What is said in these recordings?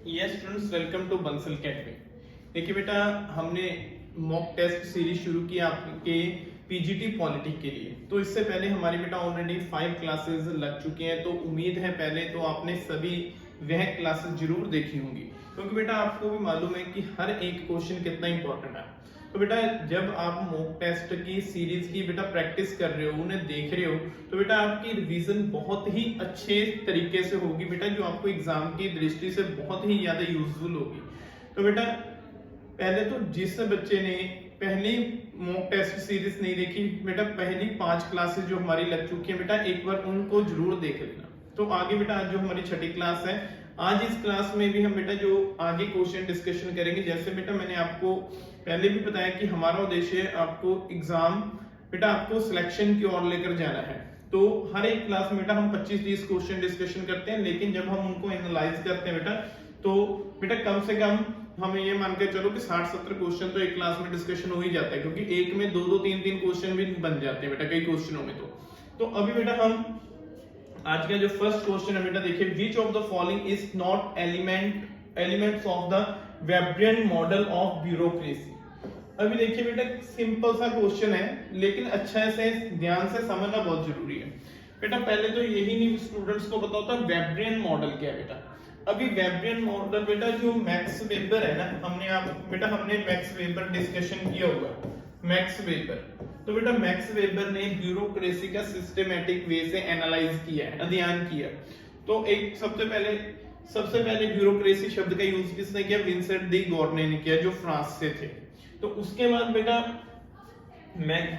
Yes students, welcome to Bansal academy. देखिए बेटा, हमने मॉक टेस्ट सीरीज शुरू की आपके पीजीटी पॉलिटी के लिए। तो इससे पहले हमारी बेटा ऑलरेडी 5 क्लासेस लग चुकी हैं, तो उम्मीद है पहले तो आपने सभी वह क्लासेस जरूर देखी होंगी, क्योंकि बेटा आपको भी मालूम है कि हर एक क्वेश्चन कितना इंपॉर्टेंट है। तो बेटा जब आप मॉक टेस्ट की सीरीज की बेटा प्रैक्टिस कर रहे हो, उन्हें देख रहे हो, तो बेटा आपकी रिवीजन बहुत ही अच्छे तरीके से होगी बेटा, जो आपको एग्जाम की दृष्टि से बहुत ही ज्यादा यूजफुल होगी। तो बेटा पहले तो जिस बच्चे ने पहली मॉक टेस्ट सीरीज नहीं देखी बेटा, पहली 5 क्लासेस जो हमारी लग चुकी है बेटा, एक बार उनको जरूर देख लेना। तो आगे बेटा आज जो हमारी छठी क्लास है, आज इस क्लास में भी हम बेटा जो आगे क्वेश्चन डिस्कशन करेंगे। जैसे बेटा मैंने आपको पहले भी बताया कि हमारा उद्देश्य है आपको एग्जाम बेटा आपको सिलेक्शन की ओर लेकर जाना है। तो हर एक क्लास में बेटा हम 25-30 क्वेश्चन डिस्कशन करते हैं, लेकिन जब हम उनको एनालाइज करते हैं बेटा, तो बेटा कम से कम हमें ये मान के चलो कि 60-70 क्वेश्चन तो एक क्लास में डिस्कशन हो ही जाता है, क्योंकि एक में 2-2 3-3 क्वेश्चन भी बन जाते हैं बेटा कई क्वेश्चनों में। तो अभी बेटा हम आज का जो फर्स्ट क्वेश्चन है बेटा, देखिए which of the following is not elements of the Weberian model of bureaucracy. अभी देखिए बेटा सिंपल सा क्वेश्चन है, लेकिन अच्छा से ध्यान से समझना बहुत जरूरी है बेटा। पहले तो यही नहीं स्टूडेंट्स को पता होता वेब्रियन मॉडल क्या है बेटा। अभी वेब्रियन मॉडल बेटा जो मैक्स वेबर है ना, हमने मैक्स वेबर डिस्कशन किया होगा, मैक्स वेबर। तो बेटा मैक्स वेबर ने ब्यूरोक्रेसी का सिस्टमैटिक वे से एनालाइज किया है, अध्ययन किया। तो एक सबसे पहले ब्यूरोक्रेसी शब्द का यूज किसने किया? विंसेंट डी गॉर्ने ने किया, जो फ्रांस से थे। तो उसके बाद बेटा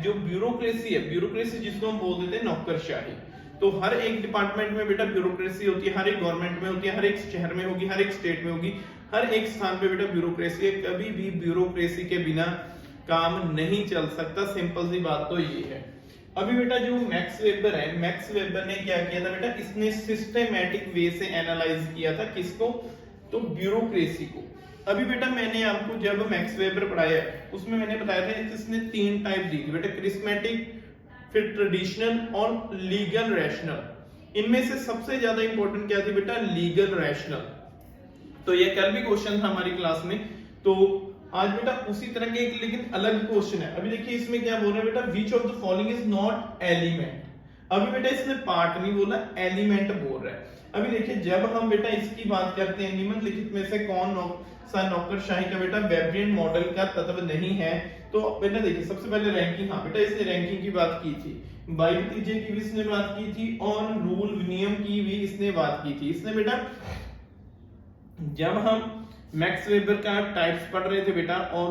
जो ब्यूरोक्रेसी है, ब्यूरोक्रेसी जिसको हम बोल देते हैं नौकरशाही। तो हर एक डिपार्टमेंट में बेटा ब्यूरोक्रेसी होती है, हर एक गवर्नमेंट में होती है, हर एक शहर में होगी, हर एक स्टेट में होगी, हर एक स्थान पे बेटा ब्यूरोक्रेसी है। कभी भी ब्यूरोक्रेसी के बिना काम नहीं चल सकता, सिंपल सी बात तो ये है। अभी बेटा जो मैक्स वेबर है, मैक्स वेबर ने क्या किया था बेटा, इसने सिस्टमैटिक वे से एनालाइज किया था किसको? तो ब्यूरोक्रेसी को। अभी बेटा मैंने आपको जब मैक्स वेबर पढ़ाया उसमें मैंने बताया था इसने 3 टाइप दी थी बेटा, क्रिस्मेटिक, फिर ट्रेडिशनल और लीगल रैशनल। इनमें से सबसे ज्यादा इंपॉर्टेंट क्या थी बेटा? Legal rational. तो ये कल भी क्वेश्चन था हमारी क्लास में, तो आज बेटा उसी तरह के एक लेकिन अलग क्वेश्चन है। अभी देखिए इसमें क्या बोल रहा है बेटा, विच of the following is not element. अभी बेटा इसने पार्ट नहीं बोला, एलिमेंट बोल रहा है। अभी देखिए जब हम बेटा इसकी बात करते हैं, निम्नलिखित में से कौन सा नौकरशाही का बेटा वेब्रियन मॉडल का तत्व नहीं है? तो बेटा देखिए सबसे पहले रैंकिंग, हाँ बेटा इसने रैंकिंग की बात की थी, बाई भतीजे की भी इसने बात की थी, और रूल नियम की भी इसने बात की थी। इसने बेटा जब हम मैक्स वेबर का टाइप्स पढ़ रहे थे बेटा, और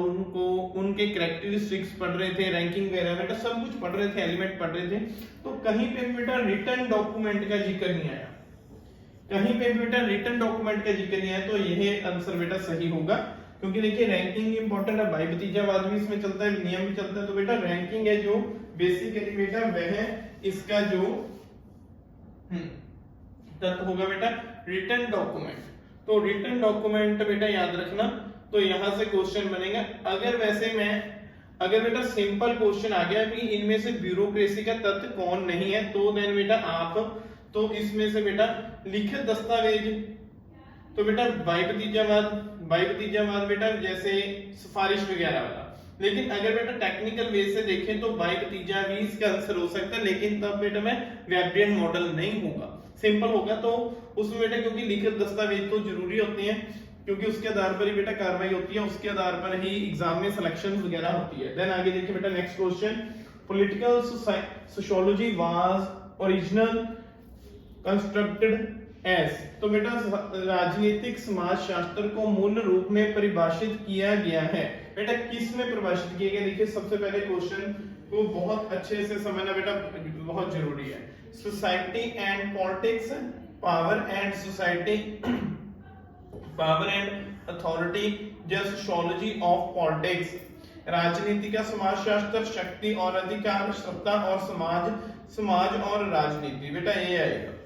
उनके कैरेक्टरिस्टिक्स पढ़ रहे थे, रैंकिंग वगैरह बेटा सब कुछ पढ़ रहे थे, एलिमेंट पढ़ रहे थे, तो कहीं पे बेटा रिटन डॉक्यूमेंट का जिक्र नहीं आया, कहीं पे बेटा रिटन डॉक्यूमेंट का जिक्र नहीं आया। तो यह आंसर बेटा सही होगा, क्योंकि देखिए रैंकिंग इंपॉर्टेंट है, भाई भतीजावाद भी इसमें चलता है, नियम भी चलता है। तो बेटा रैंकिंग है जो बेसिकली बेटा वह इसका जो तत्व होगा बेटा रिटन डॉक्यूमेंट। तो रिटन डॉक्यूमेंट बेटा याद रखना। तो यहां से क्वेश्चन बनेगा, अगर बेटा सिंपल क्वेश्चन आ गया कि इनमें से ब्यूरोक्रेसी का तत्व कौन नहीं है, तो देन बेटा आप तो इसमें से बेटा लिखित दस्तावेज, तो बेटा भाई भतीजावाद बेटा जैसे सिफारिश वगैरह वाला। लेकिन अगर बेटा टेक्निकल वे से देखें तो भाई भतीजा भी इसका आंसर हो सकता है, लेकिन तब बेटा मैं वेब्रियन मॉडल नहीं होगा, सिंपल होगा। तो उसमें बेटा क्योंकि लिखित दस्तावेज तो जरूरी होते हैं, क्योंकि उसके आधार पर ही बेटा कार्रवाई होती है, उसके आधार पर ही एग्जाम में सिलेक्शन वगैरह होती है। देन आगे देखिए बेटा next question, political sociology was original constructed as. तो बेटा राजनीतिक समाजशास्त्र को मूल रूप में परिभाषित किया गया है, बेटा किस में परिभाषित किया गया? देखिए सबसे पहले क्वेश्चन को बहुत अच्छे से समझना बेटा बहुत जरूरी है। Society and politics, power and society, power and authority, just sociology of politics, राजनीति का समाजशास्त्र, शक्ति और अधिकार, सत्ता और समाज और राजनीति। बेटा ये आएगा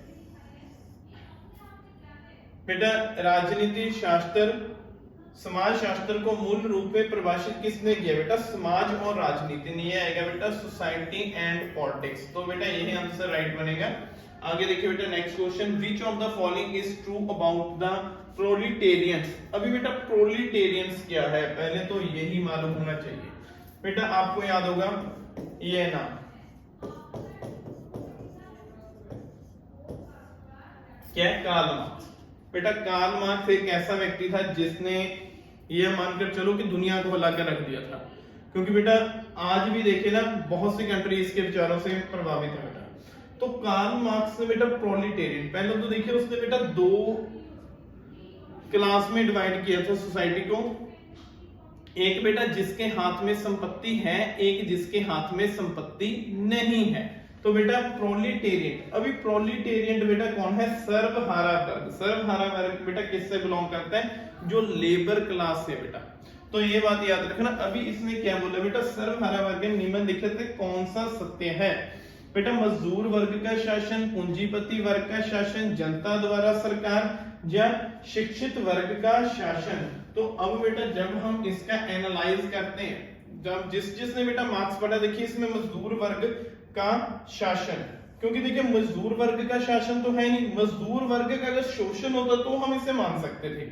बेटा राजनीति शास्त्र, समाज शास्त्र को मूल रूप में परिभाषित किसने किया? बेटा समाज और राजनीति। नहीं आएगा बेटा सोसाइटी एंड पॉलिटिक्स। तो बेटा यही आंसर राइट बनेगा। आगे देखिए बेटा next question, which of the following is true about the proletarians. अभी बेटा प्रोलिटेरियंस क्या है, पहले तो यही मालूम होना चाहिए बेटा। आपको याद होगा ये नाम क्या है, कार्ल मार्क्स। बेटा कार्ल मार्क्स एक ऐसा व्यक्ति था जिसने यह मानकर चलो कि दुनिया को हिलाकर रख दिया था, क्योंकि बेटा आज भी देखे ना बहुत सी कंट्री इसके विचारों से प्रभावित है बेटा। तो कार्ल मार्क्स ने बेटा प्रोलिटेरियन, पहले तो देखिए उसने बेटा दो क्लास में डिवाइड किया था सोसाइटी को, एक बेटा जिसके हाथ में संपत्ति है, एक जिसके हाथ में संपत्ति नहीं है। तो बेटा प्रोलिटेरियन, अभी प्रोलिटेरियन बेटा कौन है, सर्वहारा वर्ग। सर्वहारा वर्ग बेटा किससे बिलोंग करता है, जो लेबर क्लास से बेटा। तो ये बात याद रखना। अभी इसने क्या बोला बेटा, सर्वहारा वर्ग निम्नलिखित में कौन सा सत्य है बेटा, मजदूर वर्ग का शासन, पूंजीपति वर्ग का शासन, जनता द्वारा सरकार या शिक्षित वर्ग का शासन। तो अब बेटा जब हम इसका एनालाइज करते हैं, जब जिसने बेटा मार्क्स पढ़ा, देखिए इसमें मजदूर वर्ग का शासन, क्योंकि देखिए मजदूर वर्ग का शासन तो है नहीं, मजदूर वर्ग का अगर शोषण होता तो हम इसे मान सकते थे।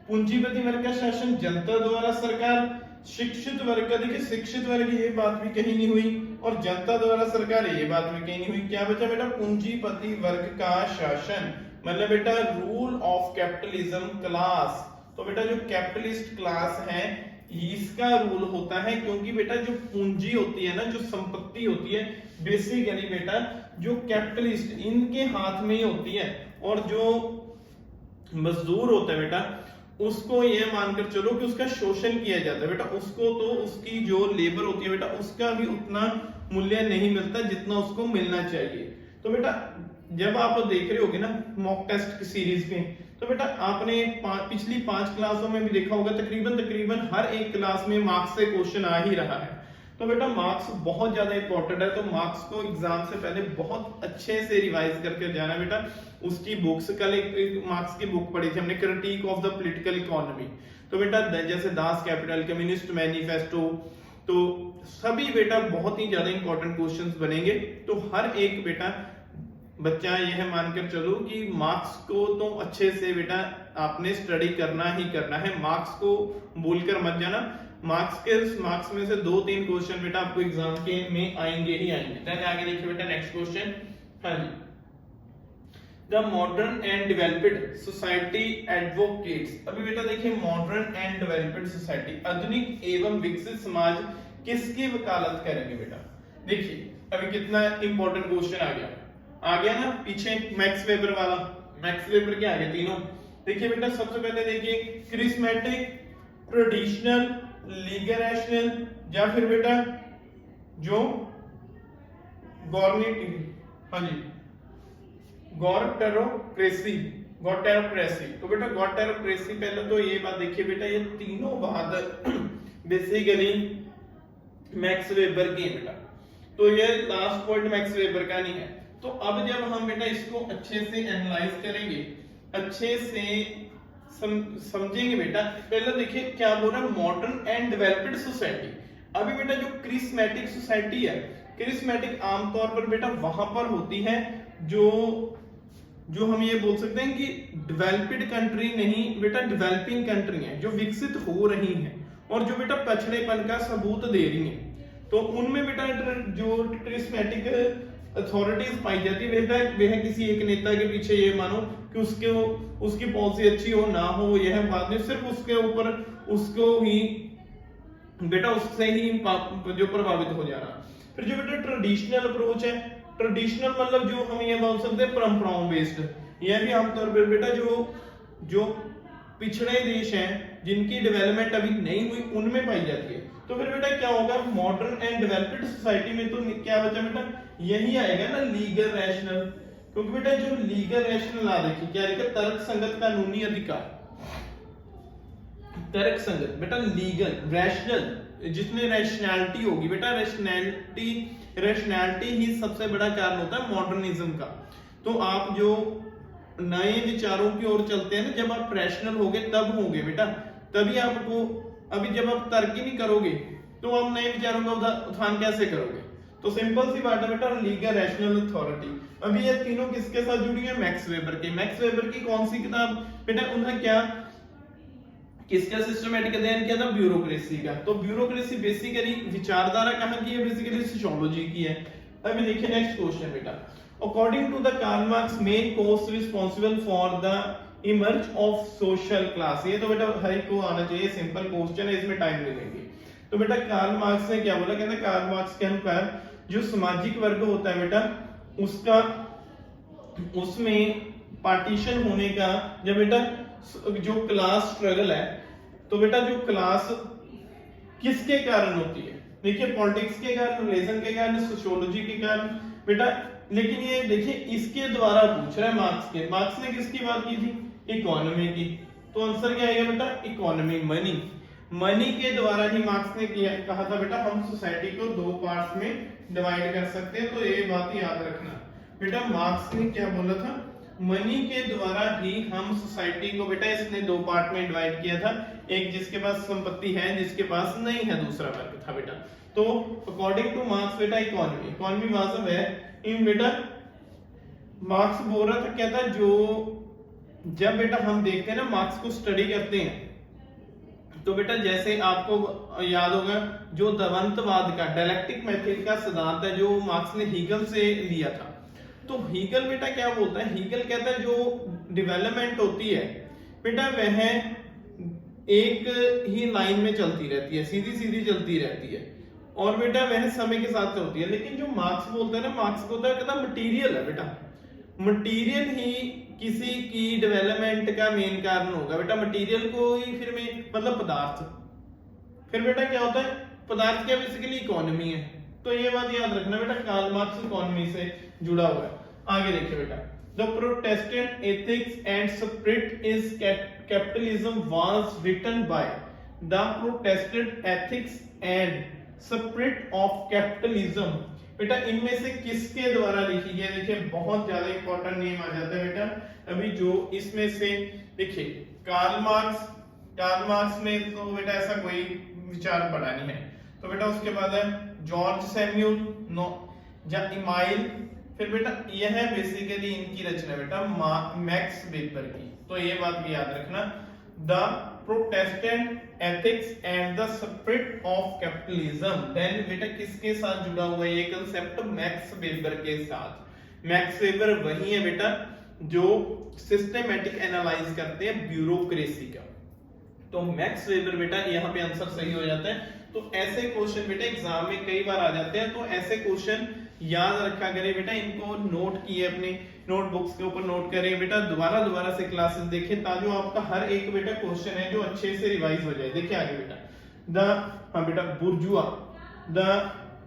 पूंजीपति वर्ग का शासन, जनता द्वारा सरकार, शिक्षित वर्ग का, देखिए शिक्षित वर्ग ये बात भी कहीं नहीं हुई, और जनता द्वारा सरकार ये बात भी कहीं नहीं हुई। क्या बचा बेटा, पूंजीपति वर्ग का शासन, मतलब बेटा रूल ऑफ कैपिटलिज्म क्लास। तो बेटा जो कैपिटलिस्ट क्लास है इसका रूल होता है, क्योंकि बेटा जो पूंजी होती है ना, जो संपत्ति होती है, बेसिकली बेटा जो कैपिटलिस्ट इनके हाथ में ही होती है, और जो मजदूर होता है बेटा उसको ये मानकर चलो कि उसका शोषण किया जाता है बेटा, उसको तो उसकी जो लेबर होती है बेटा उसका भी उतना मूल्य नहीं मिलता जितना उसको मिलना चाहिए। तो बेटा जब आप देख रहे होगे ना मॉक टेस्ट की सीरीज में, तो बेटा आपने पिछली 5 क्लासों में भी देखा होगा तकरीबन हर एक क्लास में मार्क्स से क्वेश्चन आ ही रहा है। तो बेटा मार्क्स बहुत ज्यादा इंपॉर्टेंट है, तो मार्क्स को एग्जाम से पहले बहुत अच्छे से रिवाइज करके जाना बेटा। उसकी बुक्स, कल एक मार्क्स की बुक पढ़ी थी हमने, critic of the political economy. तो बेटा जैसे दास कैपिटल, कम्युनिस्ट मैनिफेस्टो, तो सभी बेटा बहुत ही ज्यादा इंपॉर्टेंट क्वेश्चंस बनेंगे। तो हर एक बेटा बच्चा यह मानकर चलो कि मार्क्स को तो अच्छे से बेटा आपने स्टडी करना ही करना है, मार्क्स को भूलकर मत जाना। मार्क्स में से 2-3 क्वेश्चन बेटा आपको एग्जाम के में आएंगे ही आएंगे। देन आगे देखिए बेटा नेक्स्ट क्वेश्चन, हाँ जी, the modern and developed society advocates. अभी बेटा देखिए मॉडर्न एंड डेवलप्ड सोसाइटी, आधुनिक एवं विकसित समाज किसकी वकालत करेंगे बेटा। देखिए अभी कितना इंपॉर्टेंट क्वेश्चन आ गया ना, पीछे मैक्स वेबर वाला, मैक्स वेबर के आगे तीनों। देखिए बेटा सबसे पहले देखिए क्रिस्मेटिक, ट्रेडिशनल, लीगल रैशनल, या फिर बेटा जो हाँ जी गॉरटेरोक्रेसी। तो बेटा गॉरटेरोक्रेसी, पहले तो ये बात देखिए बेटा ये तीनों बात बेसिकली मैक्स वेबर की है बेटा। तो ये लास्ट पॉइंट मैक्स वेबर का नहीं है। तो अब जब हम बेटा इसको अच्छे से एनालाइज करेंगे, अच्छे से समझेंगे बेटा, पहले देखिए क्या बोल रहा है, मॉडर्न एंड डेवलप्ड सोसाइटी। अभी बेटा जो क्रिस्मेटिक सोसाइटी है, क्रिस्मेटिक आमतौर पर बेटा वहां पर होती है जो हम ये बोल सकते हैं कि डेवलप्ड कंट्री नहीं बेटा, डेवलपिंग कंट्री है, जो विकसित हो रही हैं और जो बेटा पछड़ेपन का सबूत दे रही हैं। तो उनमें बेटा जो क्रिस्मेटिक अथॉरिटीज पाई जाती है बेटा, वह किसी एक नेता के पीछे ये मानो कि उसकी पॉलिसी अच्छी हो ना हो यह बात नहीं, सिर्फ उसके ऊपर उसको ही बेटा उससे ही जो प्रभावित हो जा रहा। फिर जो बेटा ट्रेडिशनल अप्रोच है, ट्रेडिशनल मतलब जो हम ये बोल सकते हैं परंपराओं बेस्ड, यह भी आमतौर पर बेटा जो पिछड़े देश हैं जिनकी डेवलपमेंट अभी नहीं हुई उनमें पाई जाती है। तो फिर बेटा क्या होगा, मॉडर्न एंड डेवलप्ड सोसाइटी में तो क्या बचा बेटा, यही आएगा ना लीगल रैशनल, क्योंकि बेटा जो लीगल रैशनल आ देखिए क्या लिखा, तर्क संगत कानूनी अधिकार, तर्क संगत बेटा, लीगल रैशनल जिसमें रैशनैलिटी होगी बेटा, रैशनैलिटी ही सबसे बड़ा कारण होता है मॉडर्निज्म का। तो आप जो नए विचारों की ओर चलते हैं ना, जब आप रैशनल होगे तब होंगे बेटा, तभी आपको, अभी जब आप तर्क ही नहीं करोगे तो आप नए विचारों का उत्थान कैसे करोगे। तो सिंपल सी बात है बेटा, लीगल रैशनल अथॉरिटी। अभी ये तीनों किसके साथ जुड़ी है? मैक्स वेबर के। मैक्स वेबर की कौन सी किताब बेटा? उन्होंने क्या किसका सिस्टमैटिक अध्ययन किया था? ब्यूरोक्रेसी का। तो ब्यूरोक्रेसी बेसिकली विचारधारा कहां की है? बेसिकली सोशियोलॉजी की है। अभी देखिए नेक्स्ट क्वेश्चन बेटा, according to the Karl Marx main course responsible for the emerge of social class. ये तो बेटा हर एक को आना चाहिए, सिंपल क्वेश्चन है, इसमें टाइम नहीं लेंगे। तो बेटा कार्ल मार्क्स ने क्या बोला? कहते हैं कार्ल मार्क्स के अनुसार जो सामाजिक वर्ग होता है बेटा, उसका उसमें पार्टीशन होने का, जब बेटा जो क्लास स्ट्रगल है, तो बेटा जो क्लास किसके कारण होती है? देखिए पॉलिटिक्स के कारण, रिलीजन के कारण, सोशियोलॉजी के कारण बेटा। लेकिन ये देखिए इसके द्वारा पूछ रहा है मार्क्स के। मार्क्स ने किसकी बात की थी? इकोनॉमी की। तो आंसर क्या आएगा बेटा? Economy, money. मनी के द्वारा ही मार्क्स ने किया, कहा था बेटा हम सोसाइटी को दो पार्ट्स में डिवाइड कर सकते हैं। तो ये बात याद रखना बेटा, मार्क्स ने क्या बोला था? मनी के द्वारा ही हम सोसाइटी को बेटा इसने दो पार्ट में डिवाइड किया था, एक जिसके पास संपत्ति है, जिसके पास नहीं है, दूसरा वर्ग था बेटा। तो अकॉर्डिंग टू मार्क्स बेटा इकोनॉमी वास्तव है इन बेटा, मार्क्स बोल रहा था, कहता जो जब बेटा हम देखते हैं ना, मार्क्स को स्टडी करते हैं, तो बेटा जैसे आपको याद होगा जो द्वंद्ववाद का डायलेक्टिक मेथड का सिद्धांत है, जो मार्क्स ने हीगल से लिया था। तो हीगल बेटा क्या बोलता है? हीगल कहता है जो डेवलपमेंट होती है बेटा वह एक ही लाइन में चलती रहती है, सीधी सीधी चलती रहती है, और बेटा वह समय के साथ होती है। लेकिन जो मार्क्स बोलता है ना, मार्क्स बोलता है कहता मटेरियल है बेटा, मटेरियल ही किसी की डेवलपमेंट का मेन कारण होगा बेटा। मटेरियल को ही फिर में मतलब पदार्थ, फिर बेटा क्या होता है? पदार्थ क्या बेसिकली इकोनॉमी है। तो ये बात याद रखना बेटा, कार्ल मार्क्स इकोनॉमी से जुड़ा हुआ है। आगे देखिए बेटा, the Protestant ethics and spirit is capitalism was written by the Protestant ethics and spirit of capitalism. बेटा इनमें से किसके द्वारा लिखी गई? देखिए बहुत ज्यादा इंपॉर्टेंट नेम आ जाता है बेटा। अभी जो इसमें से देखिए कार्ल मार्क्स में तो बेटा ऐसा कोई विचार पढ़ा नहीं है। तो बेटा उसके बाद है जॉर्ज सैमुअल इमाइल, फिर बेटा यह है बेसिकली इनकी रचना बेटा मैक्स वेबर की। तो ये बात भी याद रखना, the Protestant ethics and the spirit of capitalism. Then बेटा किसके साथ जुड़ा हुआ है ये कांसेप्ट? मैक्स वेबर के साथ। मैक्स वेबर वही है बेटा जो सिस्टमैटिक एनालाइज करते हैं ब्यूरोक्रेसी का। तो मैक्स वेबर बेटा यहाँ पे आंसर सही हो जाता है। तो ऐसे क्वेश्चन बेटा एग्जाम में कई बार आ जाते हैं, तो ऐसे क्वेश्चन याद रखा करें बेटा, इनको नोट किए अपने नोटबुक्स के ऊपर नोट करें बेटा, दोबारा से क्लासेस देखें ताकि आपका हर एक बेटा क्वेश्चन है जो अच्छे से रिवाइज हो जाए। देखिए आगे बेटा बेटा बुर्जुआ,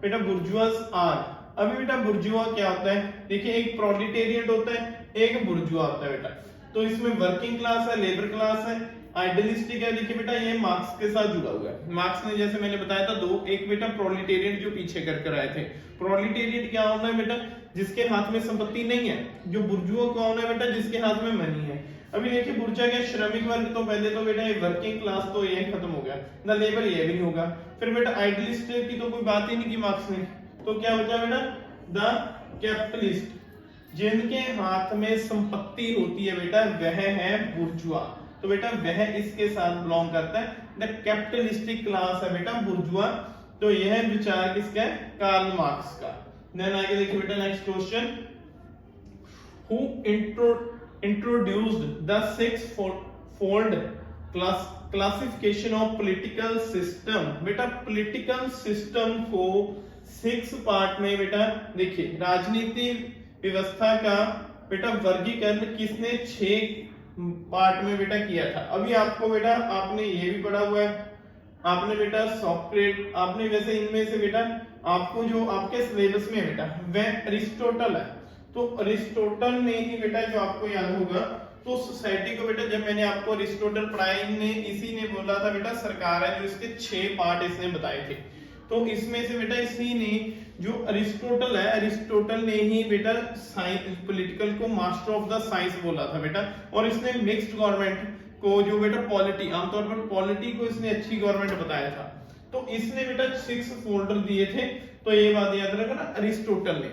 बेटा बुर्जुआस आर। अभी बेटा बुर्जुआ क्या होता है? देखिए एक प्रोलेटेरिएट होता है, एक बुर्जुआ होता है बेटा। तो इसमें वर्किंग क्लास है, लेबर क्लास है, आइडियलिस्टिक है। देखिए बेटा ये मार्क्स के साथ जुड़ा हुआ है। मार्क्स ने जैसे मैंने बताया था दो, एक बेटा प्रोलेटेरिएट जो पीछे कर आए थे। प्रोलेटेरिएट क्या होना है बेटा? जिसके हाथ में संपत्ति नहीं है। जो बुर्जुआ कौन होना है बेटा? जिसके हाथ में मनी है। अभी देखिए बुर्जुआ क्या श्रमिक वर्ग, तो पहले तो बेटा ये वर्किंग क्लास तो ये खत्म हो गया ना, लेबर ये भी नहीं होगा। फिर बेटा आइडियलिस्ट की तो कोई बात ही नहीं की मार्क्स ने, तो क्या बचा बेटा? द कैपिटलिस्ट, जिनके हाथ में संपत्ति होती है बेटा वह है बुर्जुआ। तो बेटा वह इसके साथ बिलोंग करता है, द कैपिटलिस्टिक क्लास है बेटा बुर्जुआ। तो यह विचार किसका है? कार्ल मार्क्स का। देन आगे देखिए बेटा next question, who introduced the six fold classification of political system. बेटा पॉलिटिकल सिस्टम को 6 पार्ट में बेटा देखिए राजनीतिक व्यवस्था का बेटा वर्गीकरण किसने 6 पार्ट में बेटा किया था। अभी आपको बेटा आपने ये भी पढ़ा हुआ है, आपने बेटा सॉक्रेट, आपने वैसे इनमें से बेटा आपको जो आपके सिलेबस में बेटा वह अरिस्टोटल है। तो अरिस्टोटल ने ही बेटा जो आपको याद होगा, तो सोसाइटी को बेटा जब मैंने आपको अरिस्टोटल पढ़ाया, इसी ने बोला था बेटा सरकार है जो इसके 6 पार्ट इसने बताए थे। तो इसमें से बेटा इसी ने जो अरिस्टोटल है, अरिस्टोटल ने ही बेटा साइंस पॉलिटिकल को मास्टर ऑफ द साइंस बोला था बेटा। और इसने मिक्स्ड गवर्नमेंट को जो बेटा पॉलिटी, आमतौर पर पॉलिटी को इसने अच्छी गवर्नमेंट बताया था। तो इसने बेटा 6 फोल्डर दिए थे तो ये बात याद रखना, अरिस्टोटल ने,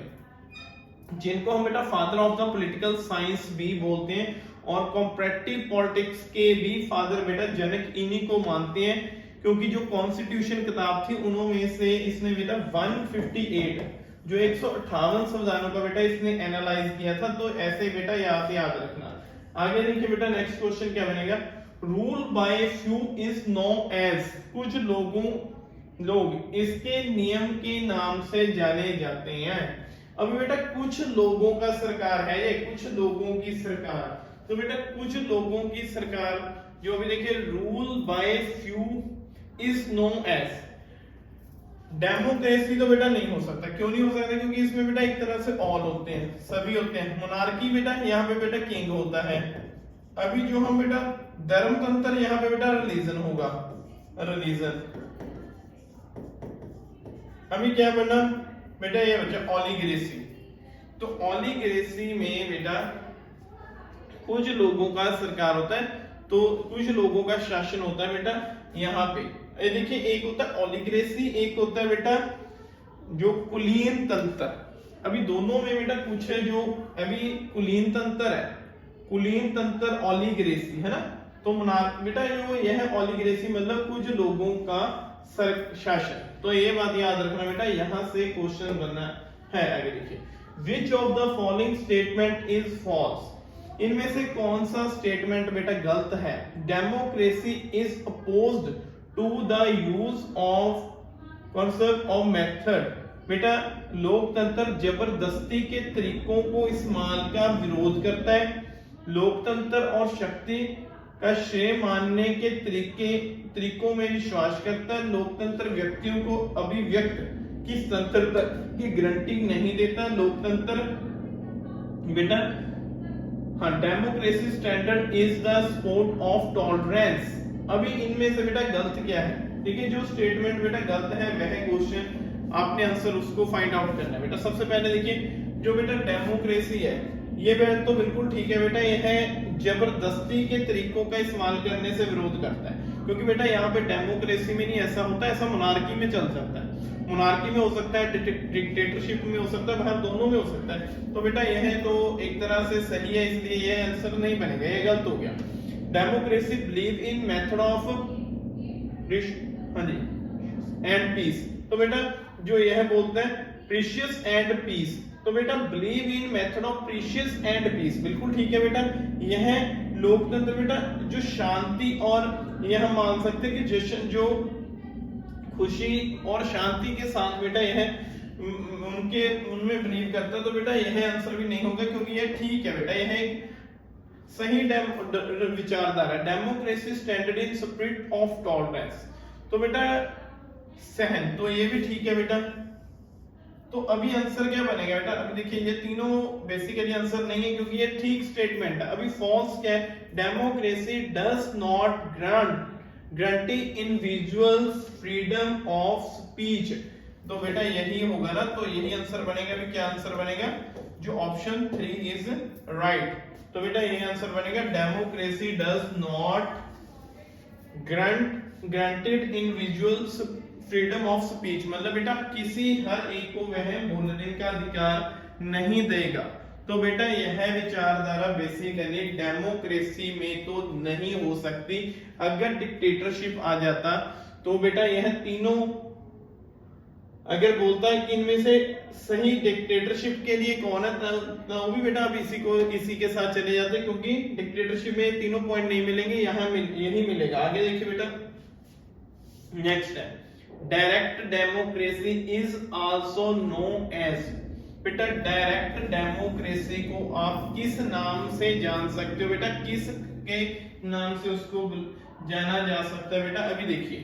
जिनको हम बेटा father of the political science भी बोलते हैं और कॉम्परेटिव पॉलिटिक्स के भी फादर बेटा जनक इन्हीं को मानते हैं, क्योंकि जो कॉन्स्टिट्यूशन किताब थी उनमें से इसने बेटा 158 जो 158 संविधानों का बेटा इसने एनालाइज किया था। तो ऐसे बेटा याद रखना। आगे देखिए बेटा नेक्स्ट क्वेश्चन क्या बनेगा, rule by few is known as, कुछ लोग इसके नियम के नाम से जाने जाते हैं। अब बेटा कुछ लोगों का सरकार है ये, कुछ लोगों की सरकार, तो बेटा कुछ लोगों की सरकार जो भी देखिए rule by few is known as, democracy तो बेटा नहीं हो सकता। क्यों नहीं हो सकता? क्योंकि इसमें बेटा एक तरह से ऑल होते हैं, सभी होते हैं। मोनार्की बेटा यहाँ पे बेटा किंग होता है। अभी जो हम बेटा धर्मतंत्र, यहाँ पे बेटा रिलीजन होगा, रिलीजन। अभी क्या बना बेटा, ये बच्चा ऑलिगेसी। तो ऑलिगेसी में बेटा कुछ लोगों का सरकार होता है, तो कुछ लोगों का शासन होता है बेटा यहाँ पे। ये देखिए एक होता है ऑलिगेसी, एक होता है बेटा जो कुलीन तंत्र। अभी दोनों में बेटा कुछ है, जो अभी कुलीन तंत्र है, कुलीन तंत्र ऑलिगेसी है ना। तो बेटा जो यह ऑलिगेसी मतलब कुछ लोगों का शासन। तो ये बात याद रखना बेटा, यहां से क्वेश्चन बनना है। आगे देखिए, which of the following statement is false, इनमें से कौन सा स्टेटमेंट बेटा गलत है। Democracy is opposed to the use of concept of method, बेटा लोकतंत्र जबरदस्ती के तरीकों को इस्तेमाल का विरोध करता है। लोकतंत्र और शक्ति का श्रेय मानने के तरीकों में विश्वास करता है। लोकतंत्र व्यक्तियों को अभिव्यक्त की स्वतंत्रता की गारंटी नहीं देता। लोकतंत्र बेटा हाँ, democracy standard is the sport of tolerance. अभी इनमें से बेटा गलत क्या है, देखिए जो स्टेटमेंट बेटा गलत है वह क्वेश्चन आपने आंसर उसको फाइंड आउट करना है बेटा। सबसे पहले देखिए जो बेटा डेमोक्रेसी है ये बेटा तो बिल्कुल ठीक है बेटा, यह जबरदस्ती के तरीकों का इस्तेमाल करने से विरोध करता है, क्योंकि बेटा यहाँ पे डेमोक्रेसी में नहीं ऐसा होता है, ऐसा मोनार्की में चल सकता है। मोनार्की में हो सकता है, डिक्टेटरशिप में हो सकता है, बाहर दोनों में हो सकता है। तो बेटा यह तो एक तरह से सही है, इसलिए यह आंसर नहीं बनेगा, ये गलत हो गया। Democracy believe in method of हाँ जी एंड पीस, तो बेटा जो यह बोलता है प्रीशियस एंड पीस, तो बेटा believe in method of precious and peace, बिल्कुल ठीक है बेटा। यह लोकतंत्र बेटा जो शांति और यह हम मान सकते हैं कि जश्न जो खुशी और शांति के साथ बेटा यह उनमें बिलीव करता है। तो बेटा यह आंसर भी नहीं होगा, क्योंकि यह ठीक है बेटा, यह एक सही विचारधारा। Democracy standard in spirit of tolerance, तो बेटा सहन, तो ये भी ठीक है बेटा। तो अभी आंसर क्या बनेगा बेटा, अभी देखिए ये तीनों बेसिकली आंसर नहीं है, क्योंकि ये ठीक स्टेटमेंट है। अभी फॉल्स क्या है, democracy does not guarantee individuals freedom of speech, तो बेटा यही होगा ना, तो यही आंसर बनेगा। अभी क्या आंसर बनेगा, जो ऑप्शन 3 इज राइट, तो बेटा यही आंसर बनेगा। Democracy does not granted individuals freedom of speech, मतलब बेटा किसी हर एक को वह बोलने का अधिकार नहीं देगा। तो बेटा यह विचारधारा बेसिकली डेमोक्रेसी में तो नहीं हो सकती। अगर डिक्टेटरशिप आ जाता तो बेटा यह तीनों अगर बोलता है कि इनमें से सही डिक्टेटरशिप के लिए कौन है, तो भी बेटा अब इसी के साथ चले जाते, क्योंकि डिक्टेटरशिप में तीनों पॉइंट नहीं मिलेंगे, यही मिलेगा। आगे देखिए बेटा नेक्स्ट है direct democracy is also known as, बेटा डायरेक्ट डेमोक्रेसी को आप किस नाम से जान सकते हो बेटा, किस के नाम से उसको जाना जा सकता है बेटा। अभी देखिए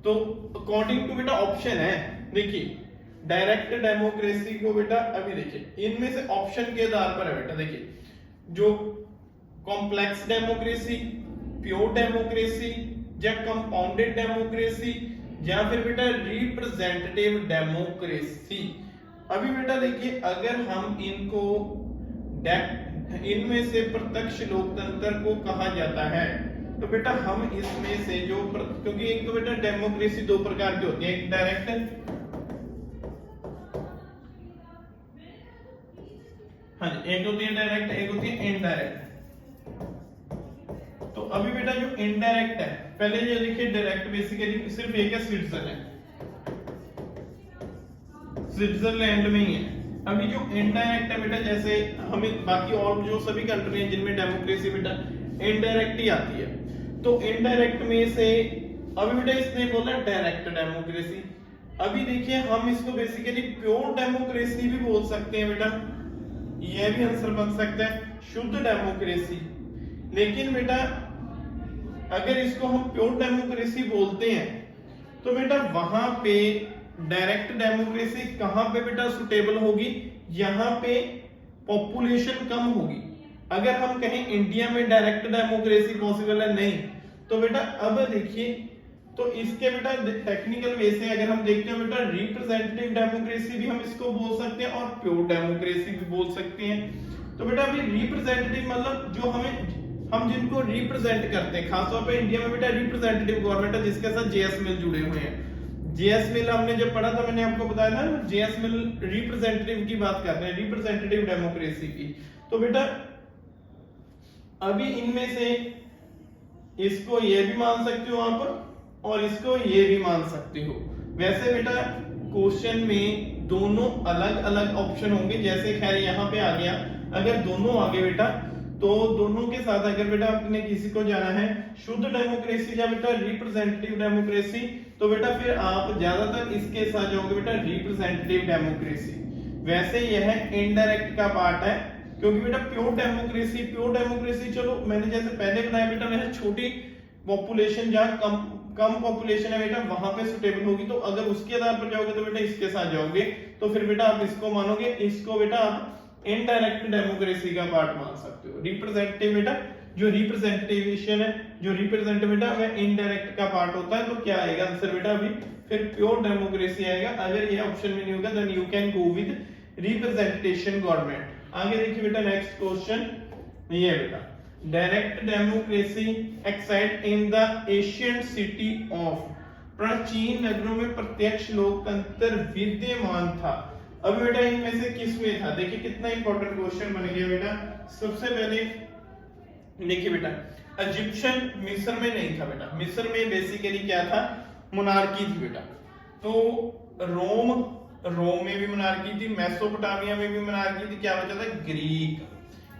तो अकॉर्डिंग टू बेटा ऑप्शन है, देखिए डायरेक्ट डेमोक्रेसी को बेटा अभी देखिए इनमें से ऑप्शन के आधार पर है बेटा। देखिए जो कॉम्प्लेक्स डेमोक्रेसी, प्योर डेमोक्रेसी या कंपाउंडेड डेमोक्रेसी या फिर बेटा रिप्रेजेंटेटिव डेमोक्रेसी। अभी बेटा देखिए अगर हम इनमें से प्रत्यक्ष लोकतंत्र को कहा जाता है, तो बेटा हम इसमें से जो क्योंकि एक तो बेटा डेमोक्रेसी दो प्रकार की होती है, एक डायरेक्ट जी, एक होती है डायरेक्ट, एक होती है इनडायरेक्ट। तो अभी बेटा जो इनडायरेक्ट है, पहले ये देखिए डायरेक्ट बेसिकली सिर्फ एक है स्विट्जरलैंड, स्विट्जरलैंड में ही है। अभी जो इनडायरेक्ट है बेटा, जैसे हमें बाकी और जो सभी कंट्री हैं जिनमें डेमोक्रेसी बेटा इनडायरेक्ट ही आती है, तो इनडायरेक्ट में से अभी बेटा इसने बोला डायरेक्ट डेमोक्रेसी। अभी देखिए हम इसको बेसिकली प्योर डेमोक्रेसी भी बोल सकते हैं बेटा, यह भी आंसर बन सकता है शुद्ध डेमोक्रेसी। लेकिन बेटा अगर इसको हम प्योर डेमोक्रेसी बोलते हैं तो बेटा वहां पे डायरेक्ट डेमोक्रेसी कहां पे बेटा सुटेबल होगी, यहां पे पॉपुलेशन कम होगी। अगर हम कहें इंडिया में डायरेक्ट डेमोक्रेसी पॉसिबल है, नहीं, तो बेटा अब देखिए, तो इसके बेटा टेक्निकल वे से अगर हम देखते हैं बेटा, रिप्रेजेंटेटिव डेमोक्रेसी भी हम इसको बोल सकते हैं और प्योर डेमोक्रेसी भी बोल सकते हैं। तो बेटा अभी रिप्रेजेंटेटिव मतलब जो हम जिनको रिप्रेजेंट करते हैं, खासतौर पे इंडिया में बेटा रिप्रेजेंटेटिव गवर्नमेंट है जिसके साथ जेएस मिल जुड़े हुए हैं। जेएस मिल हमने जब पढ़ा था, मैंने आपको बताया था जेएस मिल रिप्रेजेंटेटिव की बात करते हैं, रिप्रेजेंटेटिव डेमोक्रेसी की। तो बेटा अभी इनमें से इसको ये भी मान सकते हो आप और इसको ये भी मान सकते हो। वैसे बेटा क्वेश्चन में दोनों अलग अलग ऑप्शन होंगे, जैसे खैर यहाँ पे आ गया, अगर दोनों आ गए बेटा तो दोनों के साथ अगर बेटा आपने किसी को जाना है शुद्ध डेमोक्रेसी या बेटा रिप्रेजेंटेटिव डेमोक्रेसी, तो बेटा फिर आप ज्यादातर इसके साथ जाओगे बेटा रिप्रेजेंटेटिव डेमोक्रेसी। वैसे यह इनडायरेक्ट का पार्ट है, क्योंकि बेटा प्योर डेमोक्रेसी चलो मैंने जैसे पहले बनाया बेटा, वह छोटी पॉपुलेशन जहां कम पॉपुलेशन है बेटा वहां पे सुटेबल होगी, तो अगर उसके आधार पर जाओगे तो बेटा इसके साथ जाओगे, तो फिर बेटा आप इसको मानोगे, इसको बेटा आप इनडायरेक्ट डेमोक्रेसी का पार्ट मान सकते हो। रिप्रेजेंटेटिव बेटा जो रिप्रेजेंटेशन है, जो रिप्रेजेंट बेटा वह इनडायरेक्ट का पार्ट होता है, तो क्या आएगा आंसर बेटा अभी फिर प्योर डेमोक्रेसी आएगा। अगर ये ऑप्शन में नहीं होगा then you can go with representation government. आगे देखिए बेटा नेक्स्ट क्वेश्चन ये बेटा, direct democracy excite in the ancient city of, प्राचीन नगरों में प्रत्यक्ष लोकतंत्र विद्यमान था। अब बेटा इनमें से किस में था, देखिए कितना इंपॉर्टेंट क्वेश्चन बन गया बेटा। सबसे पहले देखिए बेटा इजिप्शियन मिस्र में नहीं था बेटा, मिस्र में बेसिकली क्या था, मोनार्की थी बेटा। तो रोम में भी मोनार्की थी, मेसोपोटामिया में भी मोनार्की थी, क्या बचा था ग्रीक,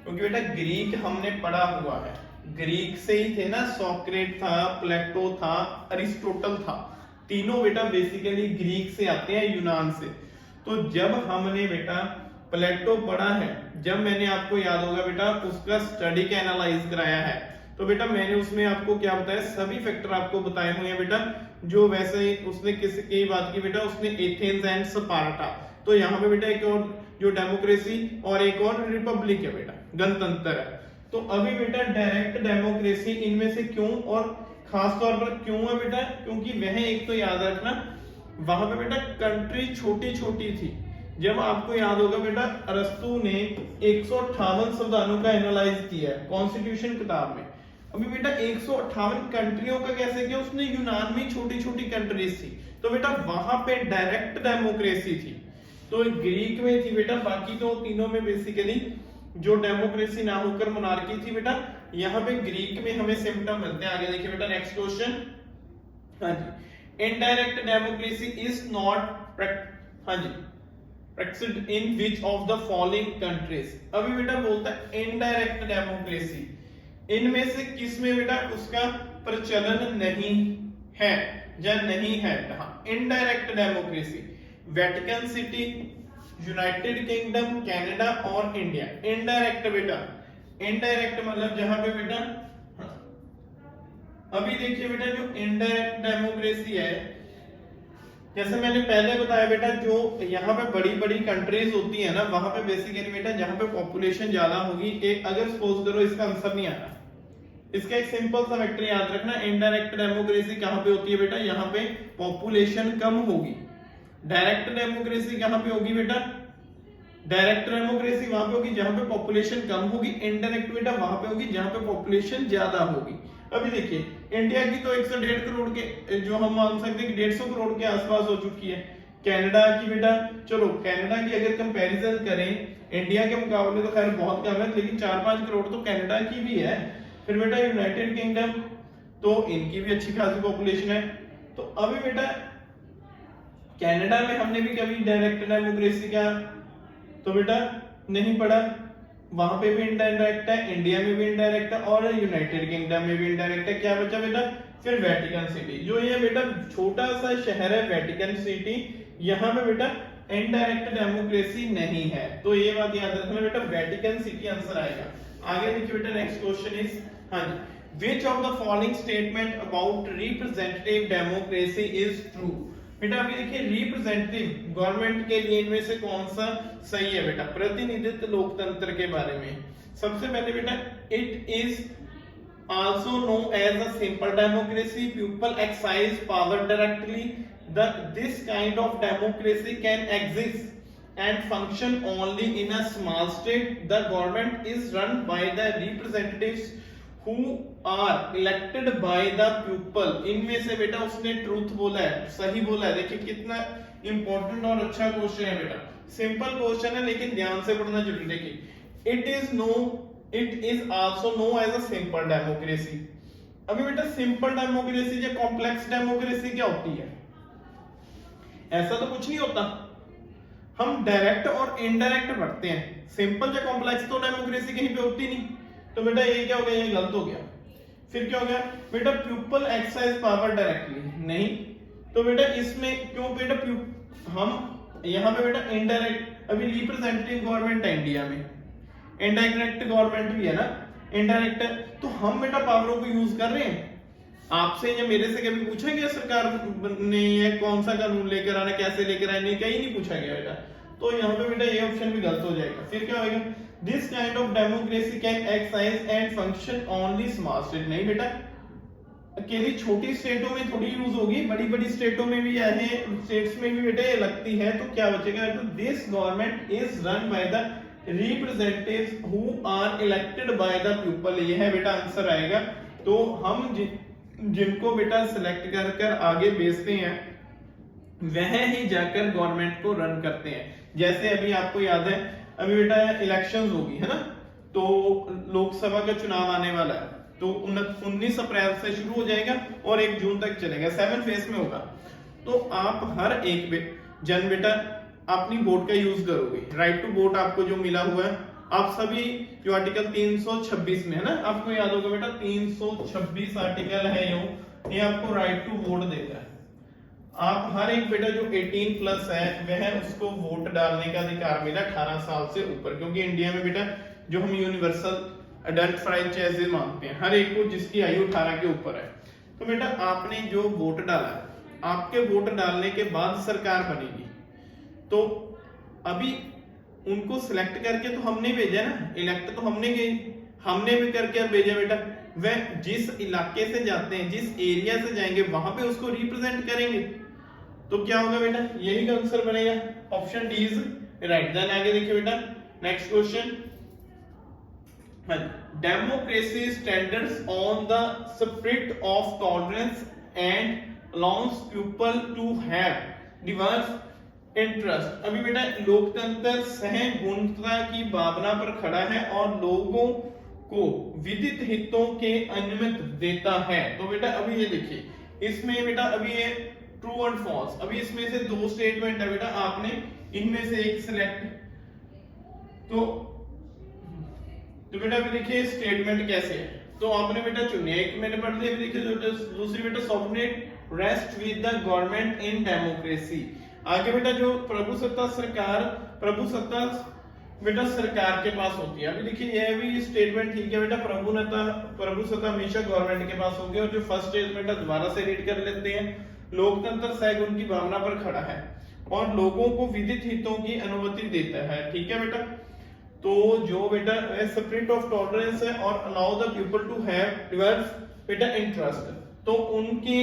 क्योंकि बेटा ग्रीक हमने पढ़ा हुआ है, ग्रीक से ही थे ना, सोक्रेट था, प्लेटो था, अरिस्टोटल था, तीनों बेटा बेसिकली ग्रीक से आते हैं, यूनान से। तो जब हमने बेटा प्लेटो पढ़ा है, जब मैंने आपको याद होगा बेटा उसका स्टडी का एनालाइज कराया है, तो बेटा मैंने उसमें आपको क्या बताया, सभी फैक्टर आपको बताए हुए हैं बेटा। जो वैसे उसने किसकी बात की बेटा, उसने एथेंस एंड स्पार्टा, तो यहाँ पे बेटा एक और जो डेमोक्रेसी और एक और रिपब्लिक है बेटा, गणतंत्र है। तो अभी बेटा डायरेक्ट डेमोक्रेसी इनमें से क्यों और खास तौर पर क्यों है बेटा, क्योंकि वह एक तो याद रखना वहां पे बेटा कंट्री छोटी छोटी थी। जब आपको याद होगा बेटा अरस्तु ने 158 संविधानों का एनालाइज किया है कॉन्स्टिट्यूशन किताब में। अभी बेटा 158 कंट्रियों का कैसे किया, उसने यूनान में छोटी छोटी कंट्रीज थी, तो बेटा वहां पे डायरेक्ट डेमोक्रेसी थी, तो ग्रीक में थी बेटा, बाकी तो तीनों में बेसिकली जो डेमोक्रेसी ना होकर मोनार्की थी बेटा। यहाँ पे ग्रीक में हमें सिम्टम मिलते हैं। आगे देखिए बेटा नेक्स्ट क्वेश्चन, हाँ जी, indirect democracy is not हाँ जी practiced in which of the following countries। अभी बेटा बोलता है indirect democracy, इनमें से किस में बेटा उसका प्रचलन नहीं है या नहीं है। हाँ, indirect democracy Vatican city, United kingdom, Canada और इंडिया। इनडायरेक्ट बेटा, इनडायरेक्ट मतलब जहां पे बेटा, अभी देखिए बेटा जो इनडायरेक्ट डेमोक्रेसी है, जैसे मैंने पहले बताया बेटा, जो यहाँ पे बड़ी बड़ी कंट्रीज होती है ना, वहां पे बेसिकली बेटा जहां पे पॉपुलेशन ज्यादा होगी, एक अगर सपोज करो इसका आंसर नहीं आता, इसका एक सिंपल सा फैक्टर याद रखना, इनडायरेक्ट डेमोक्रेसी कहां पे होती है बेटा, यहाँ पे पॉपुलेशन कम होगी। डायरेक्ट डेमोक्रेसी कहां पे होगी बेटा, डायरेक्ट डेमोक्रेसी वहां पे होगी जहां पे पॉपुलेशन कम होगी, इनडायरेक्ट बेटा वहां पे होगी जहां पे पॉपुलेशन ज्यादा होगी। अभी देखिए इंडिया की तो 101 करोड़ के, जो हम मान सकते हैं कि 150 करोड़ के आसपास हो चुकी है, कनाडा की बेटा, चलो कनाडा की अगर कंपैरिजन करें इंडिया के मुकाबले तो खैर बहुत कम है, लेकिन 4-5 करोड़ तो कनाडा की भी है। फिर बेटा यूनाइटेड किंगडम, तो इनकी भी अच्छी खासी पॉपुलेशन है। तो अभी बेटा कनाडा में हमने भी कभी डायरेक्ट डेमोक्रेसी का तो बेटा नहीं पढ़ा, वहां पे भी इनडायरेक्ट है, इंडिया में भी इनडायरेक्ट है और यूनाइटेड किंगडम में भी इनडायरेक्ट है। क्या बचा बेटा, फिर वेटिकन सिटी, जो ये बेटा छोटा सा शहर है वेटिकन सिटी, यहाँ पे बेटा इनडायरेक्ट डेमोक्रेसी नहीं है। तो ये बात याद रखना बेटा, वेटिकन सिटी आंसर आएगा। आगे देखिए बेटा, नेक्स्ट क्वेश्चन इज, हाँ जी, which of the following statement about representative democracy is true? बेटा अभी देखिए रिप्रेजेंटेटिव गवर्नमेंट के लिए इनमें से कौन सा सही है बेटा, प्रतिनिधित्व लोकतंत्र के बारे में। सबसे पहले बेटा, it is also known as a simple democracy, people exercise power directly, this kind of democracy can exist and function only in a small state, the government is run by the representatives who are elected by the people। इनमें से बेटा उसने truth बोला है, सही बोला है। देखिए कितना इंपॉर्टेंट और अच्छा क्वेश्चन है बेटा, सिंपल क्वेश्चन है लेकिन ध्यान से पढ़ना जरूरी। देखिए it is also know as a simple democracy. अभी बेटा सिंपल डेमोक्रेसी या कॉम्प्लेक्स डेमोक्रेसी क्या होती है, ऐसा तो कुछ नहीं होता, हम डायरेक्ट और इनडायरेक्ट पढ़ते हैं। सिंपल या कॉम्प्लेक्स तो डेमोक्रेसी कहीं पे होती नहीं। तो बेटा ये क्या हो गया, ये गलत हो गया। फिर क्या हो गया बेटा, पीपल एक्सरसाइज पावर डायरेक्टली, नहीं। तो बेटा इसमें क्यों बेटा, हम यहाँ पे बेटा इनडायरेक्ट, अभी रिप्रेजेंटेटिव गवर्नमेंट है इंडिया में, इनडायरेक्ट गवर्नमेंट भी है ना, इनडायरेक्ट है, तो हम बेटा पावरों को यूज कर रहे हैं। आपसे या मेरे से कभी पूछा गया सरकार ने ये कौन सा कानून लेकर आना, कैसे लेकर आना, कहीं नहीं पूछा गया बेटा। तो यहाँ पे बेटा ये ऑप्शन भी गलत हो जाएगा। फिर क्या होगा, this kind of democracy can exercise and function only small state, नहीं बेटा, अकेली छोटी स्टेटों में थोड़ी यूज होगी, बड़ी बड़ी स्टेटों में भी है, स्टेट्स में भी बेटा ये लगती है। तो क्या बचेगा, तो this government is run by the representatives who are elected by the people, ये है बेटा आंसर आएगा। तो हम जिनको बेटा सिलेक्ट कर कर आगे भेजते हैं वह ही जाकर गवर्नमेंट को रन करते हैं। जैसे अभी आपको याद है, अभी बेटा इलेक्शंस होगी है ना, तो लोकसभा का चुनाव आने वाला है, तो 19 अप्रैल से शुरू हो जाएगा और 1 जून तक चलेगा, 7 फेज में होगा। तो आप हर एक जन बेटा अपनी वोट का यूज करोगे, राइट टू वोट आपको जो मिला हुआ है, आप सभी जो आर्टिकल 326 में है ना, आपको याद होगा बेटा 326 आर्टिकल है ये आपको राइट टू वोट देता है। आप हर एक बेटा जो 18 प्लस है वह उसको वोट डालने का अधिकार मिला 18 साल से ऊपर, क्योंकि इंडिया में बेटा जो हम यूनिवर्सल अडल्ट फ्रेंचाइजी मानते हैं हर एक को जिसकी आयु 18 के ऊपर है। तो बेटा आपने जो वोट डाला, आपके वोट डालने के बाद सरकार बनेगी, तो अभी उनको सिलेक्ट करके तो हमने भेजा ना, इलेक्ट तो हमने भी करके भेजा बेटा, वह जिस इलाके से जाते हैं, जिस एरिया से जाएंगे वहां पे उसको रिप्रेजेंट करेंगे। तो क्या होगा बेटा, यही का आंसर बनेगा, option D is right. Then आगे देखिए बेटा, next question, democracy standards on the spirit of tolerance and allowance people to have diverse interest. अभी बेटा लोकतंत्र सहगुणता की भावना पर खड़ा है और लोगों को विदित हितों के अनुमति देता है। तो बेटा अभी ये देखिए, इसमें बेटा अभी ये ट्रू एंड फॉल्स, अभी इसमें से 2 स्टेटमेंट है बेटा, आपने इनमें से एक सिलेक्ट, तो बेटा अभी देखिए स्टेटमेंट कैसे है, तो आपने बेटा चुनिए, एक मैंने पढ़ लिया, देखिए दूसरी बेटा sovereignty rest with the government in democracy. आगे बेटा जो प्रभुसत्ता बेटा सरकार के पास होती है। अभी देखिए यह भी स्टेटमेंट ठीक है बेटा, प्रभुसत्ता हमेशा गवर्नमेंट के पास होगी। और जो फर्स्ट स्टेटमेंट है दोबारा से रीड कर लेते हैं, लोकतंत्र सहगुण की भावना पर खड़ा है और लोगों को विदित हितों की अनुमति देता है, ठीक है बेटा। तो जो बेटा स्पिरिट ऑफ टॉलरेंस है और allow the people to have diverse बेटा इंटरेस्ट, तो उनकी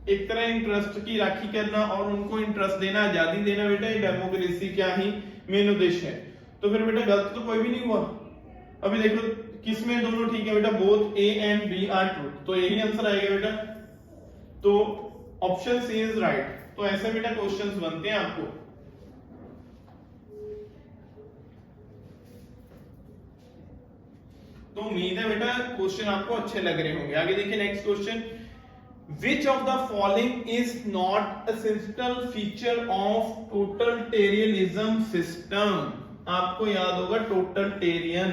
एक तरह इंटरेस्ट की राखी करना और उनको इंटरेस्ट देना, आजादी देना बेटा, ये डेमोक्रेसी क्या ही मेन उद्देश्य है। तो फिर बेटा गलत तो कोई भी नहीं हुआ। अभी देखो किसमें दोनों ठीक है बेटा, both A and B are true, तो यही आंसर आएगा बेटा। तो ऑप्शन सी इज राइट। तो ऐसे बेटा क्वेश्चंस बनते हैं आपको। तो उम्मीद है बेटा क्वेश्चन आपको अच्छे लग रहे होंगे। आगे देखिए next question, Which of the following is not essential feature of totalitarianism system? आपको याद होगा टोटलिटेरियन।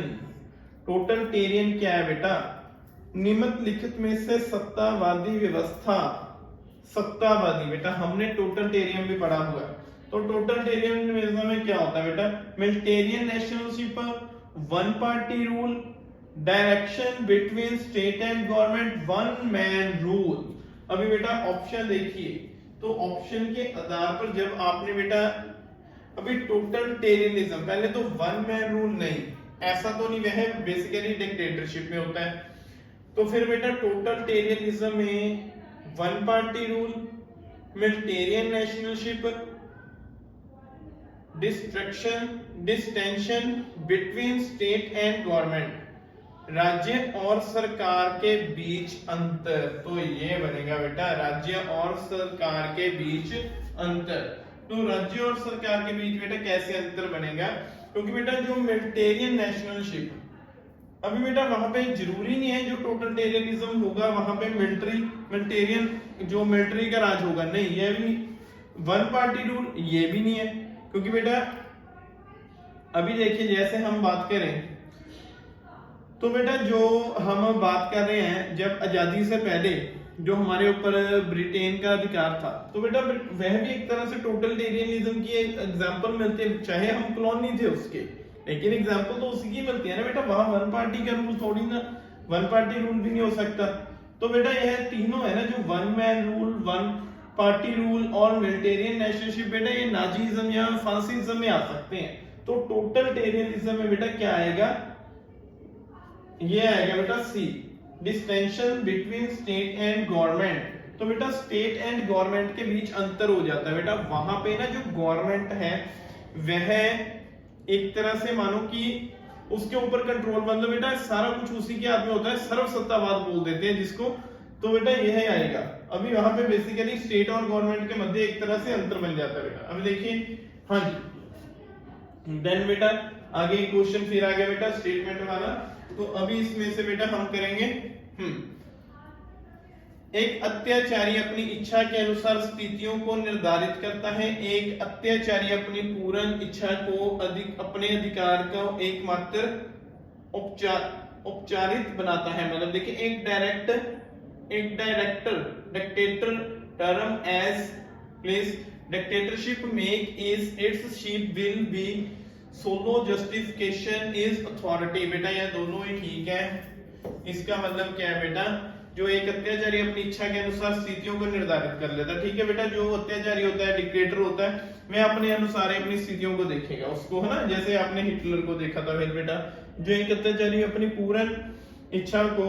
टोटलिटेरियन क्या है बेटा? निम्नलिखित में से सत्तावादी व्यवस्था। सत्तावादी बेटा हमने टोटलिटेरियन भी पढ़ा हुआ है। तो टोटलिटेरियन में क्या होता है बेटा? Militarian nationalship, one party rule, direction between state and government, one man rule. अभी बेटा ऑप्शन देखिए, तो ऑप्शन के आधार पर जब आपने बेटा अभी टोटलिटेरियनिज्म, पहले तो वन मैन रूल नहीं, ऐसा तो नहीं, वह बेसिकली डिक्टेटरशिप में होता है। तो फिर बेटा टोटलिटेरियनिज्म में one party rule, militarian nationalship, distinction between state and government, राज्य और सरकार के बीच अंतर। तो ये बनेगा बेटा राज्य और सरकार के बीच अंतर। तो राज्य और सरकार के बीच बेटा कैसे अंतर बनेगा? क्योंकि बेटा जो मिलिटेरियन नेशनलशिप, अभी बेटा वहां पे जरूरी नहीं है जो टोटलिटेरियनिज्म होगा वहां पे मिलिटेरियन जो मिलिट्री का राज होगा, नहीं, ये भी वन पार्टी रूल ये भी नहीं है। क्योंकि बेटा अभी देखिए जैसे हम बात करें तो बेटा जो हम बात कर रहे हैं जब आजादी से पहले जो हमारे ऊपर ब्रिटेन का अधिकार था, तो बेटा वह भी एक तरह से टोटलिटेरियनिज्म की एग्जांपल मिलते हैं, चाहे हम कॉलोनी थे उसके, लेकिन एग्जांपल तो उसी की मिलती है ना बेटा। वहां वन पार्टी का रूल थोड़ी ना, वन पार्टी रूल भी नहीं हो सकता। तो बेटा यह तीनों है ना, जो one man rule, one party rule और मिलिटेरियन नेशनलशिप, बेटा ये नाजीज्म या फासिज्म में आ सकते हैं। तो टोटलिटेरियनिज्म में बेटा क्या आएगा? ये आएगा बेटा C, distinction between state and government. तो बेटा स्टेट एंड गवर्नमेंट के बीच अंतर हो जाता है बेटा। वहां पे ना जो गवर्नमेंट है वह एक तरह से मानो कि उसके ऊपर कंट्रोल, मतलब बेटा सारा कुछ उसी के हाथ में होता है, सर्वसत्तावाद बोल देते हैं जिसको। तो बेटा यह आएगा। अभी वहां पे बेसिकली स्टेट और गवर्नमेंट के मध्य एक तरह से अंतर बन जाता है बेटा। अभी देखिए, हाँ जी, देन बेटा आगे क्वेश्चन फिर आ गया बेटा स्टेटमेंट वाला। तो अभी इसमें से बेटा हम करेंगे, एक अत्याचारी अपनी इच्छा के अनुसार स्थितियों को निर्धारित करता है। एक अत्याचारी अपनी पूर्ण इच्छा को अपने अधिकार को एकमात्र औपचारिक बनाता है। मतलब देखिए एक dictator term as place dictatorship make is its sheep will be solo justification is authority. बेटा ये दोनों ही ठीक है। इसका मतलब क्या है बेटा? जो एक अत्याचारी अपनी इच्छा के अनुसार स्थितियों को निर्धारित कर लेता है, ठीक है बेटा। जो अत्याचारी होता है, डिक्टेटर होता है, वह अपने अनुसार अपनी स्थितियों को देखेगा उसको, है ना, जैसे आपने हिटलर को देखा था। फिर बेटा जो एक अत्याचारी अपनी पूर्ण इच्छा को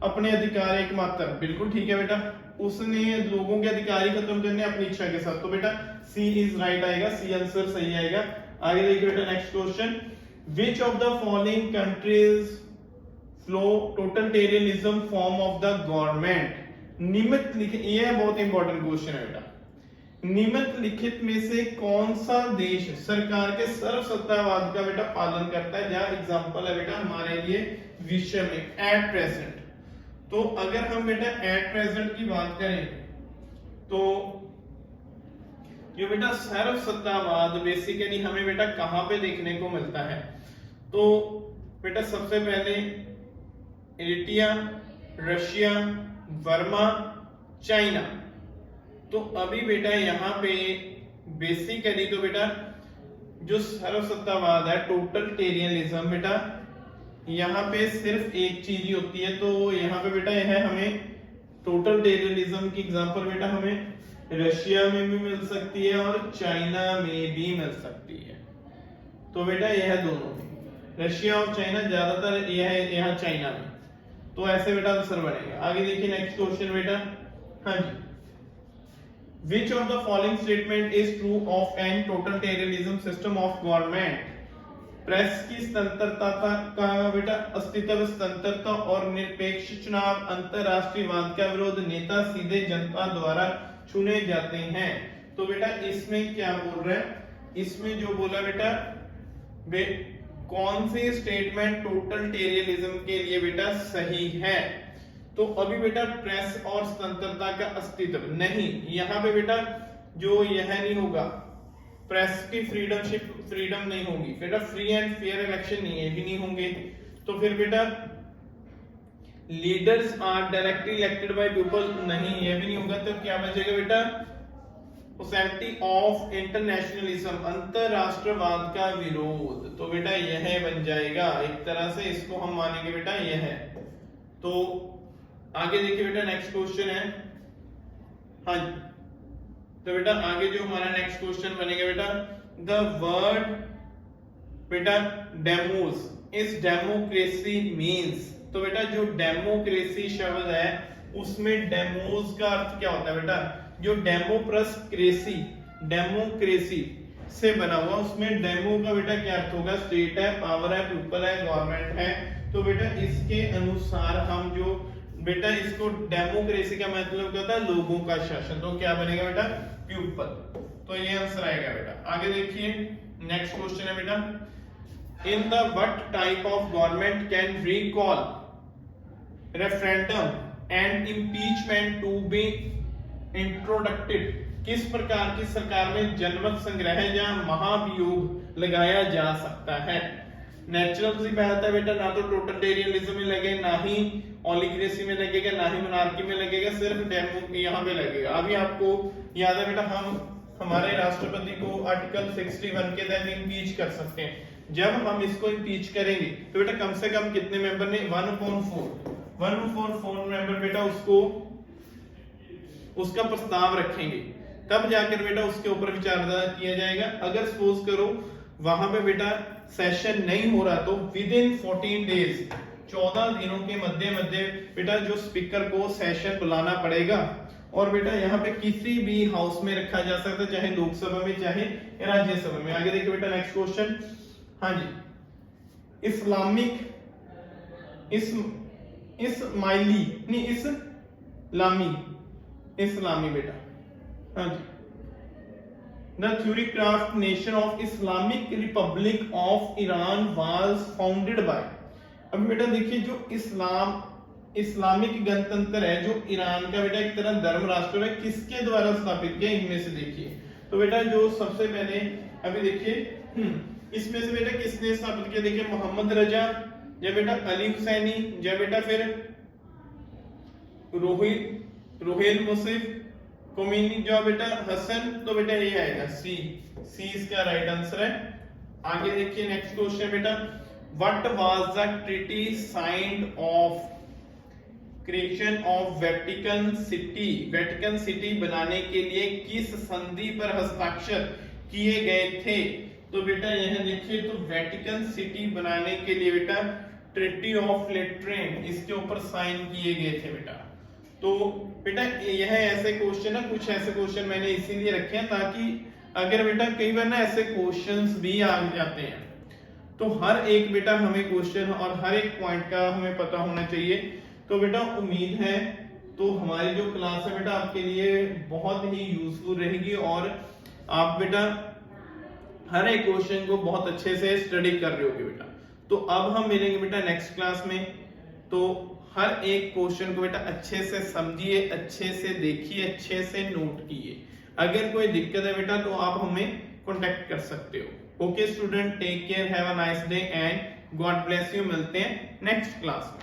अपने अधिकार एकमात्र, बिल्कुल ठीक है बेटा, उसने लोगों के अधिकार ही खत्म करने अपनी इच्छा के साथ। तो बेटा सी इज राइट आएगा, सी आंसर सही आएगा। आगे देखिए बेटा next question, which of the following countries flow totalitarianism form of the government? निम्नलिखित, ये बहुत इंपॉर्टेंट क्वेश्चन है बेटा, निम्नलिखित में से कौन सा देश सरकार के सर्वसत्तावाद का बेटा पालन करता है? जहां एग्जांपल है बेटा हमारे लिए विश्व में एट प्रेजेंट। तो अगर हम बेटा एट प्रेजेंट की बात करें तो जो बेटा सर्वसत्तावाद बेसिकली हमें बेटा कहां पे देखने को मिलता है? तो बेटा सबसे पहले इंडिया, रशिया, बर्मा, चाइना। तो अभी बेटा यहाँ पे बेसिकली तो बेटा जो सर्वसत्तावाद है टोटलिटेरियनिज्म, बेटा यहाँ पे सिर्फ एक चीज ही होती है। तो यहाँ पे बेटा यह हमें टोटलिटेरियनिज्म की एग्जांपल बेटा हमें रशिया में भी मिल सकती है और चाइना में भी मिल सकती है। तो बेटा यह दोनों में, रशिया और चाइना, ज्यादातर यह है यहाँ चाइना में। तो ऐसे बेटा आंसर बनेगा। आगे देखिए नेक्स्ट क्वेश्चन बेटा, हाँ जी, Which of the following statement is true of an totalitarianism system of government? Press की स्वतंत्रता का बेटा अस्तित्व, स्वतंत्रता और निरपेक्ष चुनाव, अंतरराष्ट्रीयवाद का विरोध, नेता सीधे जनता द्वारा चुने जाते हैं। तो बेटा इसमें क्या बोल रहा है, इसमें जो बोला बेटा कौन सी स्टेटमेंट टोटलिटेरियनिज्म के लिए बेटा सही है। तो अभी बेटा प्रेस और स्वतंत्रता का अस्तित्व नहीं, यहाँ पे बेटा जो यह नहीं होगा, प्रेस की फ्रीडम नहीं होगी, बेटा फ्री एंड फेयर इलेक्शन नहीं है, भी नहीं होंगे। तो फिर बेटा leaders are directly elected by people, नहीं ये भी नहीं होगा। तो क्या बचेगा बेटा, पॉसिबिलिटी ऑफ इंटरनेशनलिज्म, अंतरराष्ट्रवाद का विरोध। तो बेटा यह बन जाएगा, एक तरह से इसको हम मानेंगे बेटा यह है। तो आगे देखिए बेटा नेक्स्ट क्वेश्चन है, हाँ जी, तो बेटा आगे जो हमारा नेक्स्ट क्वेश्चन बनेगा बेटा, द वर्ड बेटा डेमोस इज डेमोक्रेसी मीन्स। तो बेटा जो डेमोक्रेसी शब्द है उसमें डेमोस का अर्थ क्या होता है बेटा, जो डेमोक्रेसी से बना हुआ, उसमें डेमो का बेटा क्या अर्थ होगा, स्टेट है, पावर है, पीपल है, गवर्नमेंट है। तो बेटा इसके अनुसार हम जो बेटा इसको डेमोक्रेसी का मतलब क्या होता है, लोगों का शासन। तो क्या बनेगा बेटा, पीपल। तो ये आंसर आएगा बेटा। आगे देखिए नेक्स्ट क्वेश्चन है बेटा, in the what type of government can recall referendum and impeachment to be introducted. किस प्रकार की सरकार में जनमत संग्रह या महाभियोग लगाया जा सकता है। नेचुरल सी बात है बेटा, ना तो टोटलिटेरियनिज्म में लगे, ना ही ओलिगेसी में लगेगा, ना ही मोनार्की में लगेगा, सिर्फ डेमो यहाँ पे लगेगा। अभी आपको याद है बेटा, हम हमारे राष्ट्रपति को आर्टिकल 61 के तहत इम्पीच कर सकते हैं। जब हम इसको इम्पीच करेंगे तो बेटा कम से कम कितने मेंबर ने, 1/4 मेंबर बेटा उसको उसका प्रस्ताव रखेंगे, तब जाकर बेटा उसके ऊपर विचार किया जाएगा। अगर सपोज करो वहां पे बेटा सेशन नहीं हो रहा तो विद इन 14 डेज, 14 दिनों के मध्य बेटा जो स्पीकर को सेशन बुलाना पड़ेगा, और बेटा यहाँ पे किसी भी हाउस में रखा जा सकता है, चाहे लोकसभा में चाहे राज्यसभा में। आगे देखिए बेटा नेक्स्ट क्वेश्चन, हाँ जी, इस्लामी बेटा, हाँ जी, The theorycraft nation of Islamic Republic of Iran was founded by। अब बेटा देखिए जो इस्लामिक गणतंत्र है, जो ईरान का बेटा एक तरह धर्म राष्ट्र है, किसके द्वारा स्थापित किया, इनमें से देखिए। तो बेटा जो सबसे पहले अभी देखिए इसमें से बेटा किसने स्थापित किया, देखिए मोहम्मद रजा, या बेटा अली हुसैनी, या बेटा फिर रोहिल मुसीफ कोमीनी, जो बेटा हसन। तो बेटा ये आएगा सी इसका राइट आंसर है। आगे देखिए नेक्स्ट क्वेश्चन बेटा, what was the treaty signed of creation of Vatican city बनाने के लिए किस संधि पर हस्ताक्षर किए गए थे। तो बेटा यह देखिए, तो वेटिकन सिटी बनाने के लिए बेटा ट्रीटी ऑफ लेट्रेन, इसके ऊपर साइन किए गए थे बेटा। तो बेटा यह ऐसे क्वेश्चन है, कुछ ऐसे क्वेश्चन मैंने इसीलिए रखे हैं ताकि अगर बेटा कई बार ना ऐसे क्वेश्चंस भी आ जाते हैं तो हर एक बेटा हमें क्वेश्चन और हर एक पॉइंट का हमें पता होना चाहिए। तो बेटा उम्मीद है तो हमारी जो क्लास है बेटा आपके लिए बहुत ही यूजफुल रहेगी और आप बेटा हर एक क्वेश्चन को बहुत अच्छे से स्टडी कर रहे होगे बेटा। तो अब हम मिलेंगे बेटा नेक्स्ट क्लास में, तो हर एक क्वेश्चन को बेटा अच्छे से समझिए, अच्छे से देखिए, अच्छे से नोट कीजिए। अगर कोई दिक्कत है बेटा तो आप हमें कांटेक्ट कर सकते हो। Okay student, take care, have a nice day and God bless you. मिलते हैं नेक्स्ट क्लास में।